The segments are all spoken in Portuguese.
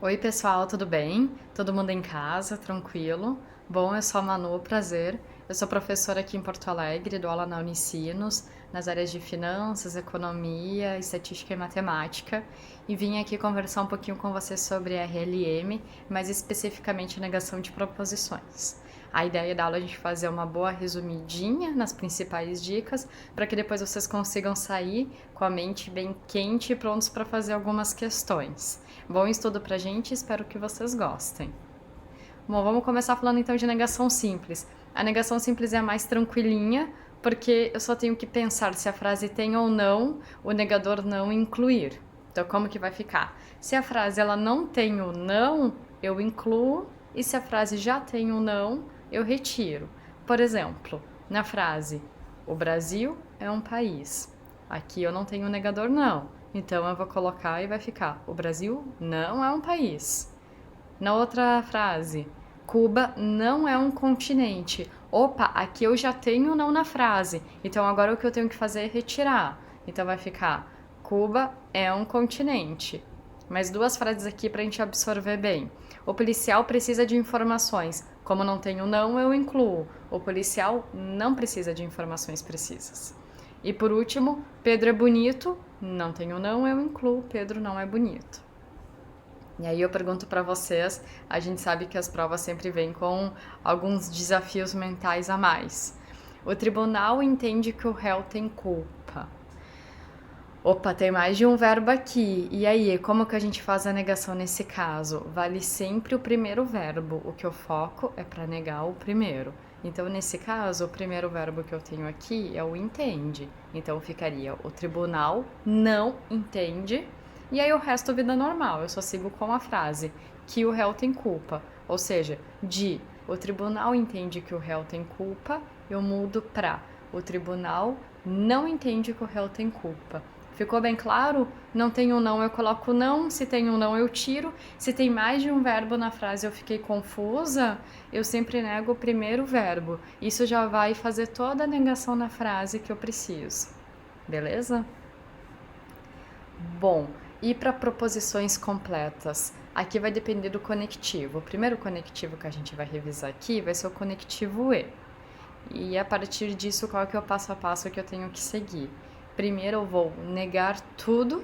Oi, pessoal, tudo bem? Todo mundo em casa, tranquilo? Bom, eu sou a Manu, prazer. Eu sou professora aqui em Porto Alegre, dou aula na Unicinos, nas áreas de finanças, economia, estatística e matemática, e vim aqui conversar um pouquinho com vocês sobre RLM, mais especificamente negação de proposições. A ideia da aula é a gente fazer uma boa resumidinha nas principais dicas, para que depois vocês consigam sair com a mente bem quente e prontos para fazer algumas questões. Bom estudo pra gente, espero que vocês gostem. Bom, vamos começar falando então de negação simples. A negação simples é a mais tranquilinha, porque eu só tenho que pensar se a frase tem ou não o negador não incluir. Então, como que vai ficar? Se a frase ela não tem o não, eu incluo, e se a frase já tem o não, eu retiro. Por exemplo, na frase o Brasil é um país. Aqui eu não tenho negador não. Então eu vou colocar e vai ficar o Brasil não é um país. Na outra frase, Cuba não é um continente. Opa, aqui eu já tenho não na frase. Então agora o que eu tenho que fazer é retirar. Então vai ficar Cuba é um continente. Mais duas frases aqui para a gente absorver bem. O policial precisa de informações. Como não tenho não, eu incluo. O policial não precisa de informações precisas. E por último, Pedro é bonito. Não tenho não, eu incluo. Pedro não é bonito. E aí eu pergunto para vocês, a gente sabe que as provas sempre vêm com alguns desafios mentais a mais. O tribunal entende que o réu tem culpa. Opa, tem mais de um verbo aqui. E aí, como que a gente faz a negação nesse caso? Vale sempre o primeiro verbo. O que eu foco é para negar o primeiro. Então, nesse caso, o primeiro verbo que eu tenho aqui é o entende. Então, ficaria o tribunal não entende. E aí, o resto, vida normal. Eu só sigo com a frase que o réu tem culpa. Ou seja, de o tribunal entende que o réu tem culpa, eu mudo para o tribunal não entende que o réu tem culpa. Ficou bem claro? Não tem um não, eu coloco não. Se tem um não, eu tiro. Se tem mais de um verbo na frase eu fiquei confusa, eu sempre nego o primeiro verbo. Isso já vai fazer toda a negação na frase que eu preciso. Beleza? Bom, e para proposições completas? Aqui vai depender do conectivo. O primeiro conectivo que a gente vai revisar aqui vai ser o conectivo e. E a partir disso, qual que é o passo a passo que eu tenho que seguir? Primeiro eu vou negar tudo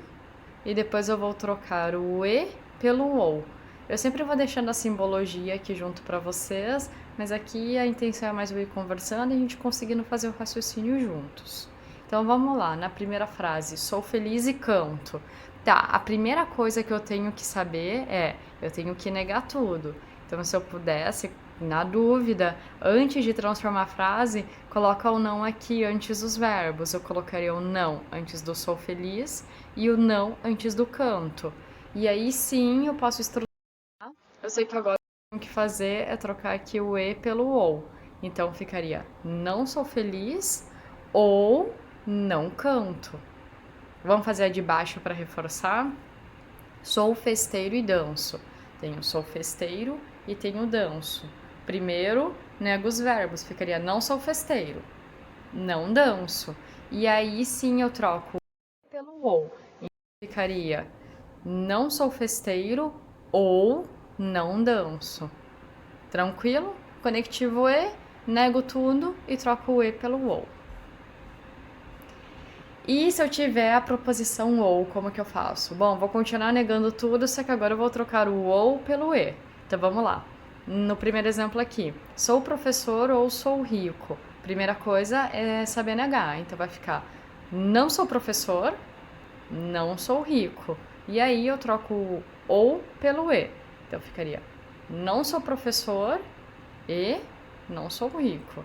e depois eu vou trocar o e pelo ou. Eu sempre vou deixando a simbologia aqui junto para vocês, mas aqui a intenção é mais eu ir conversando e a gente conseguindo fazer o raciocínio juntos. Então vamos lá, na primeira frase, sou feliz e canto. Tá, a primeira coisa que eu tenho que saber é, eu tenho que negar tudo. Então se eu pudesse, na dúvida, antes de transformar a frase, coloca o não aqui antes dos verbos. Eu colocaria o não antes do sou feliz e o não antes do canto. E aí sim eu posso estruturar. Eu sei que agora o que eu tenho que fazer é trocar aqui o e pelo ou. Então ficaria não sou feliz ou não canto. Vamos fazer a de baixo para reforçar? Sou festeiro e danço. Tenho sou festeiro e tenho danço. Primeiro, nego os verbos. Ficaria não sou festeiro, não danço. E aí sim eu troco pelo ou. Então, ficaria não sou festeiro ou não danço. Tranquilo? Conectivo e, nego tudo e troco o e pelo ou. E se eu tiver a proposição ou, como que eu faço? Bom, vou continuar negando tudo, só que agora eu vou trocar o ou pelo e. Então vamos lá. No primeiro exemplo aqui, sou professor ou sou rico? Primeira coisa é saber negar, então vai ficar não sou professor, não sou rico. E aí eu troco o ou pelo e. Então ficaria não sou professor e não sou rico.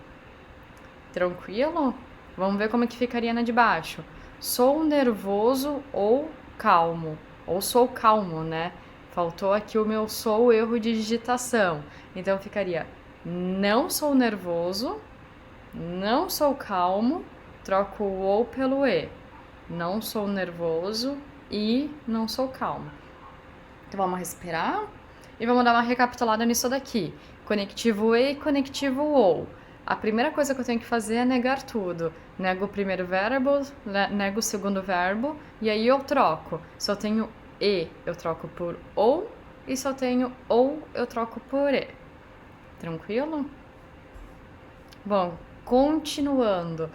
Tranquilo? Vamos ver como é que ficaria na de baixo. Sou nervoso ou calmo? Ou sou calmo, né? Faltou aqui o meu sou, erro de digitação. Então ficaria não sou nervoso, não sou calmo, troco o ou pelo e. Não sou nervoso e não sou calmo. Então vamos respirar e vamos dar uma recapitulada nisso daqui. Conectivo e conectivo ou. A primeira coisa que eu tenho que fazer é negar tudo. Nego o primeiro verbo, nego o segundo verbo e aí eu troco. Se eu tenho e, eu troco por ou. e se eu tenho ou, eu troco por e. Tranquilo? Bom, continuando.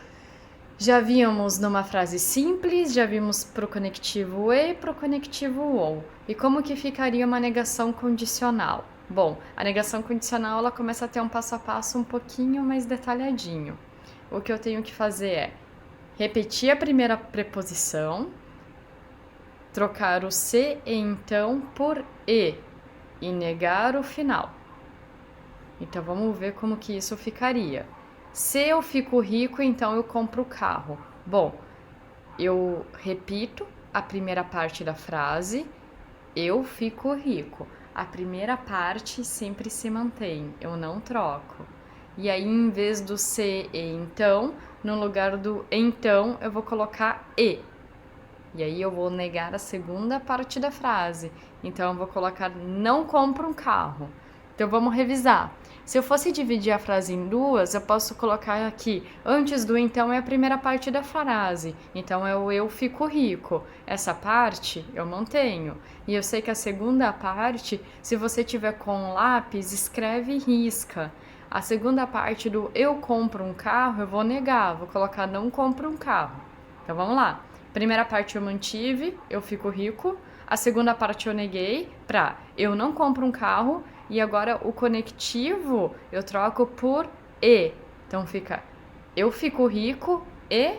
Já vimos numa frase simples, já vimos para o conectivo e para o conectivo ou. E como que ficaria uma negação condicional? Bom, a negação condicional ela começa a ter um passo a passo um pouquinho mais detalhadinho. O que eu tenho que fazer é repetir a primeira preposição, trocar o se e então por e negar o final. Então vamos ver como que isso ficaria. Se eu fico rico, então eu compro o carro. Bom, eu repito a primeira parte da frase, eu fico rico. A primeira parte sempre se mantém, eu não troco. E aí, em vez do se e então, no lugar do então, eu vou colocar e. E aí eu vou negar a segunda parte da frase. Então eu vou colocar não compro um carro. Então vamos revisar. Se eu fosse dividir a frase em duas, eu posso colocar aqui, antes do então é a primeira parte da frase. Então é o eu fico rico. Essa parte eu mantenho. E eu sei que a segunda parte, se você tiver com lápis, escreve e risca. A segunda parte do eu compro um carro, eu vou negar, vou colocar não compro um carro. Então vamos lá. Primeira parte eu mantive, eu fico rico. A segunda parte eu neguei para eu não compro um carro. E agora o conectivo eu troco por e. Então fica eu fico rico e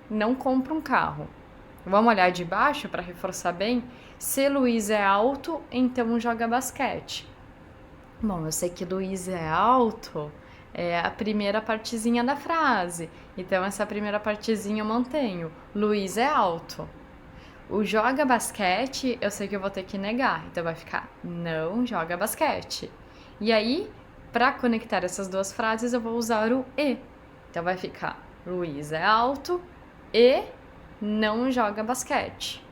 não compro um carro. Vamos olhar de baixo para reforçar bem? Se Luiz é alto, então joga basquete. Bom, eu sei que Luiz é alto, é a primeira partezinha da frase. Então essa primeira partezinha eu mantenho. Luiz é alto. O joga basquete, eu sei que eu vou ter que negar. Então vai ficar não joga basquete. E aí, para conectar essas duas frases, eu vou usar o e. Então vai ficar Luiz é alto e não joga basquete.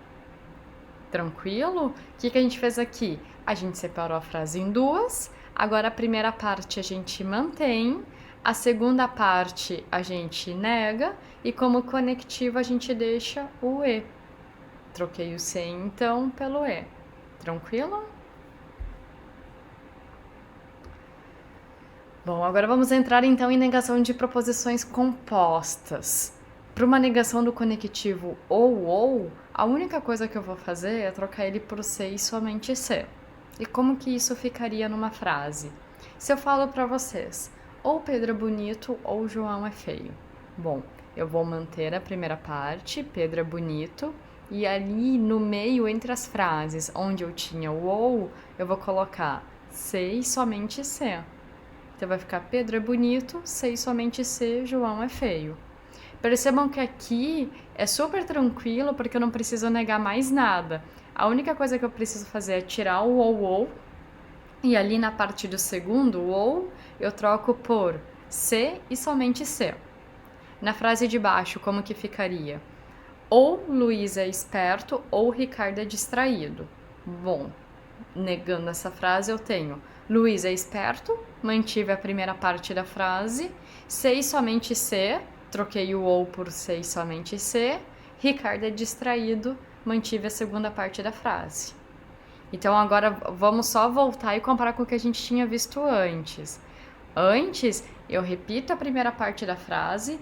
Tranquilo? O que a gente fez aqui? A gente separou a frase em duas. Agora a primeira parte a gente mantém. A segunda parte a gente nega. E como conectivo a gente deixa o e. Troquei o se então pelo e. Tranquilo? Bom, agora vamos entrar então em negação de proposições compostas. Para uma negação do conectivo ou, a única coisa que eu vou fazer é trocar ele por se e somente se. E como que isso ficaria numa frase? Se eu falo para vocês, ou Pedro é bonito ou João é feio. Bom, eu vou manter a primeira parte, Pedro é bonito, e ali no meio, entre as frases onde eu tinha o ou, eu vou colocar se e somente se. Então vai ficar Pedro é bonito, se e somente se, João é feio. Percebam que aqui é super tranquilo porque eu não preciso negar mais nada. A única coisa que eu preciso fazer é tirar o ou, e ali na parte do segundo, o ou, eu troco por se e somente se. Na frase de baixo, como que ficaria? Ou Luiz é esperto ou Ricardo é distraído. Bom, negando essa frase eu tenho Luiz é esperto, mantive a primeira parte da frase, se e somente se, troquei o ou por se e somente se, Ricardo é distraído, mantive a segunda parte da frase. Então agora vamos só voltar e comparar com o que a gente tinha visto antes. Antes, eu repito a primeira parte da frase,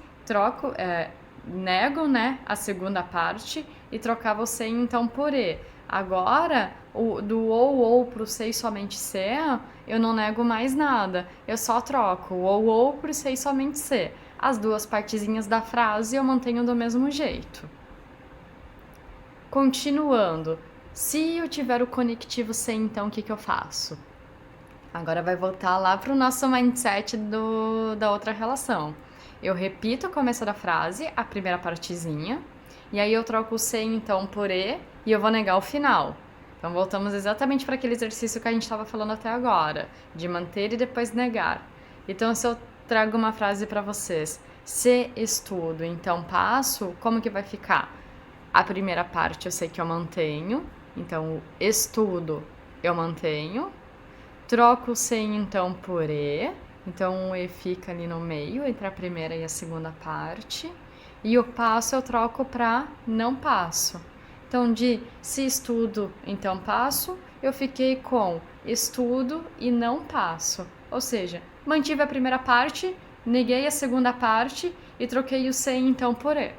nego, né, a segunda parte e trocava o se então por e. Agora, do ou pro se e somente se, eu não nego mais nada. Eu só troco o ou por se e somente se. As duas partezinhas da frase eu mantenho do mesmo jeito. Continuando, se eu tiver o conectivo se, então o que eu faço? Agora vai voltar lá para o nosso mindset da outra relação. Eu repito o começo da frase, a primeira partezinha, e aí eu troco o se então por e eu vou negar o final. Então voltamos exatamente para aquele exercício que a gente estava falando até agora, de manter e depois negar. Então se eu trago uma frase para vocês, se estudo, então passo, como que vai ficar? A primeira parte eu sei que eu mantenho, então estudo eu mantenho. Troco o se então por e, então o e fica ali no meio, entre a primeira e a segunda parte. E o passo eu troco para não passo. Então, de se estudo, então passo, eu fiquei com estudo e não passo. Ou seja, mantive a primeira parte, neguei a segunda parte e troquei o se então por e,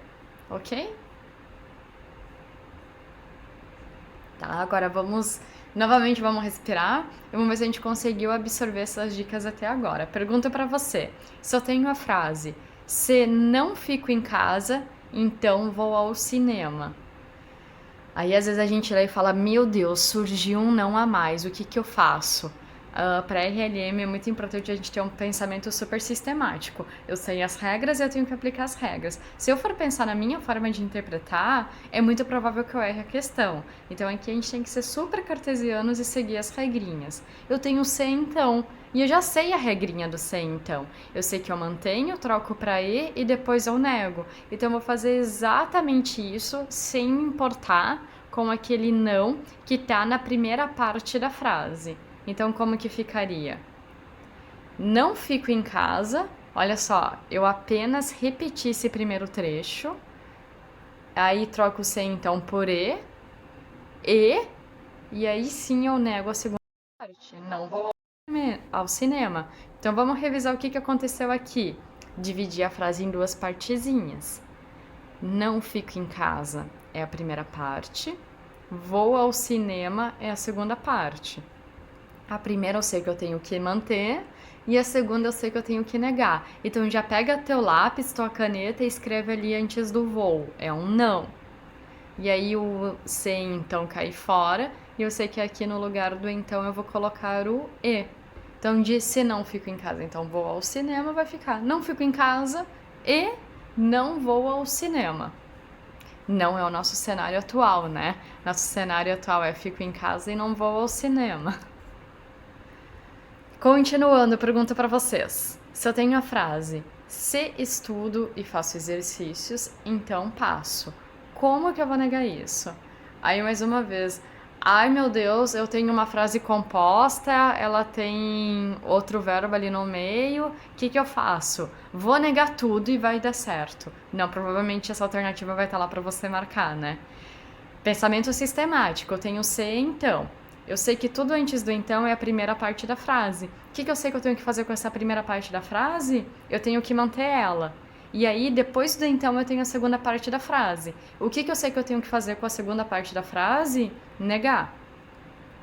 ok? Tá, agora novamente vamos respirar e vamos ver se a gente conseguiu absorver essas dicas até agora. Pergunta para você, se eu tenho a frase, se não fico em casa, então vou ao cinema. Aí às vezes a gente lê e fala, meu Deus, surgiu um não a mais, o que que eu faço? Para RLM é muito importante a gente ter um pensamento super sistemático. Eu sei as regras e eu tenho que aplicar as regras. Se eu for pensar na minha forma de interpretar, é muito provável que eu erre a questão. Então aqui a gente tem que ser super cartesianos e seguir as regrinhas. Eu tenho o se então, e eu já sei a regrinha do se então. Eu sei que eu mantenho, troco para e depois eu nego. Então eu vou fazer exatamente isso sem me importar com aquele não que tá na primeira parte da frase. Então, como que ficaria? Não fico em casa. Olha só, eu apenas repeti esse primeiro trecho. Aí troco o se então por e aí sim eu nego a segunda parte. Não vou ao cinema. Então vamos revisar o que aconteceu aqui. Dividir a frase em duas partezinhas. Não fico em casa é a primeira parte. Vou ao cinema é a segunda parte. A primeira eu sei que eu tenho que manter e a segunda eu sei que eu tenho que negar. Então já pega teu lápis, tua caneta e escreve ali antes do vou. É um não. E aí o se então cai fora e eu sei que aqui no lugar do então eu vou colocar o e. Então de se não fico em casa, então vou ao cinema, vai ficar não fico em casa e não vou ao cinema. Não é o nosso cenário atual, né? Nosso cenário atual é fico em casa e não vou ao cinema. Continuando, pergunta para vocês. Se eu tenho a frase se estudo e faço exercícios, então passo. Como que eu vou negar isso? Aí mais uma vez, ai meu Deus, eu tenho uma frase composta, ela tem outro verbo ali no meio, o que que eu faço? Vou negar tudo e vai dar certo. Não, provavelmente essa alternativa vai estar lá para você marcar, né? Pensamento sistemático, eu tenho se então. Eu sei que tudo antes do então é a primeira parte da frase. O que eu sei que eu tenho que fazer com essa primeira parte da frase? Eu tenho que manter ela. E aí, depois do então, eu tenho a segunda parte da frase. O que eu sei que eu tenho que fazer com a segunda parte da frase? Negar.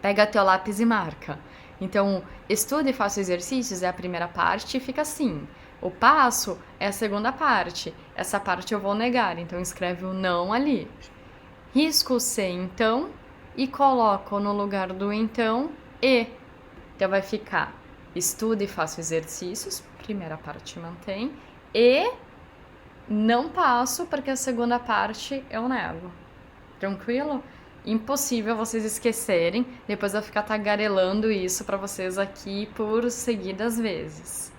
Pega teu lápis e marca. Então, estudo e faço exercícios é a primeira parte e fica assim. O passo é a segunda parte. Essa parte eu vou negar, então escreve o não ali. Risco o se então e coloco no lugar do então e. Então vai ficar estudo e faço exercícios, primeira parte mantém, e não passo porque a segunda parte eu nego. Tranquilo? Impossível vocês esquecerem, depois eu vou ficar tagarelando isso para vocês aqui por seguidas vezes.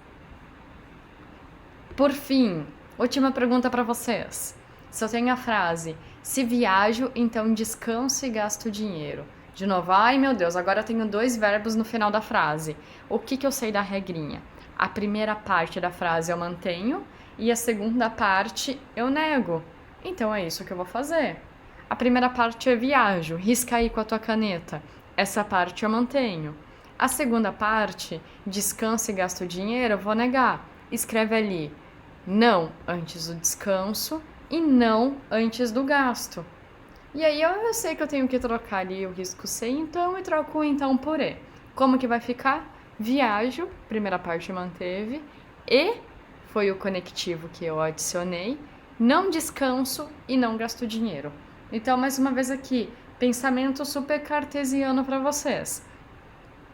Por fim, última pergunta para vocês. Se eu tenho a frase, se viajo, então descanso e gasto dinheiro. De novo, ai meu Deus, agora eu tenho dois verbos no final da frase. O que eu sei da regrinha? A primeira parte da frase eu mantenho e a segunda parte eu nego. Então é isso que eu vou fazer. A primeira parte é viajo, risca aí com a tua caneta. Essa parte eu mantenho. A segunda parte, descanso e gasto dinheiro, eu vou negar. Escreve ali, não antes do descanso e não antes do gasto. E aí eu sei que eu tenho que trocar ali o risco se então e troco o então por e. Como que vai ficar? Viajo, primeira parte manteve, e foi o conectivo que eu adicionei, não descanso e não gasto dinheiro. Então, mais uma vez aqui, pensamento super cartesiano para vocês.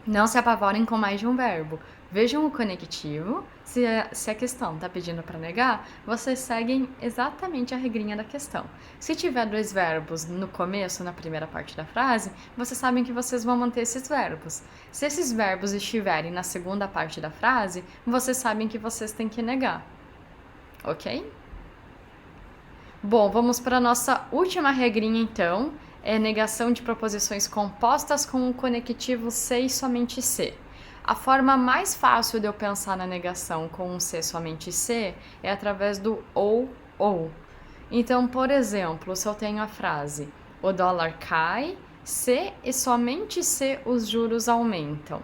Não se apavorem com mais de um verbo. Vejam o conectivo. Se a questão está pedindo para negar, vocês seguem exatamente a regrinha da questão. Se tiver dois verbos no começo, na primeira parte da frase, vocês sabem que vocês vão manter esses verbos. Se esses verbos estiverem na segunda parte da frase, vocês sabem que vocês têm que negar. Ok? Bom, vamos para a nossa última regrinha então. É negação de proposições compostas com o conectivo se e somente se. A forma mais fácil de eu pensar na negação com um se somente se é através do ou. Então, por exemplo, se eu tenho a frase o dólar cai se e somente se os juros aumentam.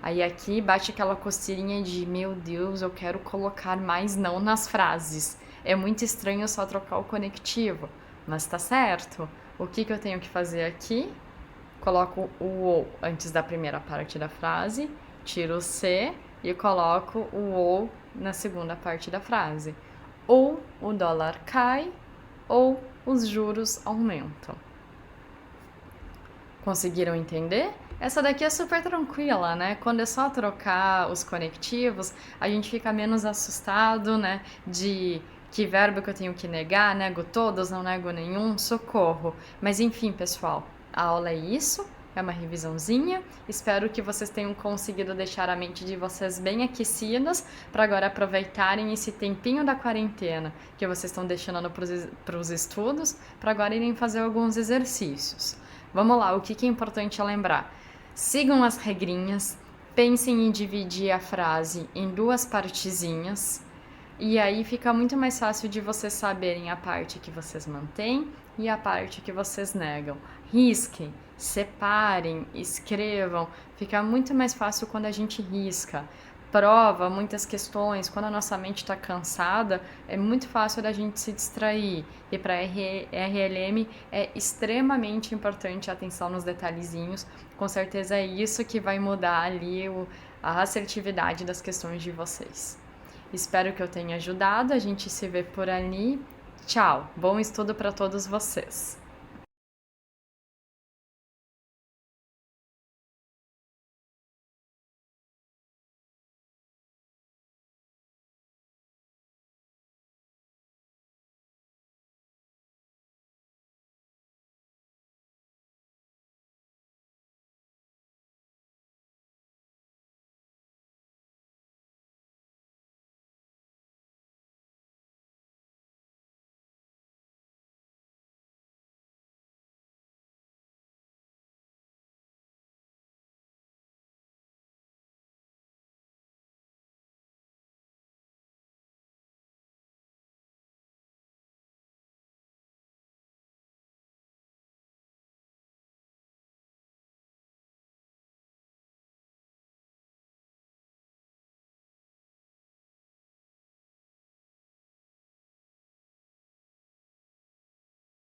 Aí aqui bate aquela coceirinha de, meu Deus, eu quero colocar mais não nas frases. É muito estranho só trocar o conectivo, mas tá certo. O que eu tenho que fazer aqui? Coloco o ou antes da primeira parte da frase, tiro o se e coloco o ou na segunda parte da frase. Ou o dólar cai, ou os juros aumentam. Conseguiram entender? Essa daqui é super tranquila, né? Quando é só trocar os conectivos, a gente fica menos assustado, né? De que verbo que eu tenho que negar, nego todos, não nego nenhum, socorro. Mas enfim, pessoal, a aula é isso, é uma revisãozinha. Espero que vocês tenham conseguido deixar a mente de vocês bem aquecidas para agora aproveitarem esse tempinho da quarentena que vocês estão deixando para os estudos, para agora irem fazer alguns exercícios. Vamos lá, o que é importante lembrar? Sigam as regrinhas, pensem em dividir a frase em duas partezinhas, e aí fica muito mais fácil de vocês saberem a parte que vocês mantêm e a parte que vocês negam. Risquem, separem, escrevam, fica muito mais fácil quando a gente risca. Prova, muitas questões, quando a nossa mente está cansada, é muito fácil da gente se distrair. E para RLM é extremamente importante a atenção nos detalhezinhos. Com certeza é isso que vai mudar ali a assertividade das questões de vocês. Espero que eu tenha ajudado, a gente se vê por ali. Tchau, bom estudo para todos vocês!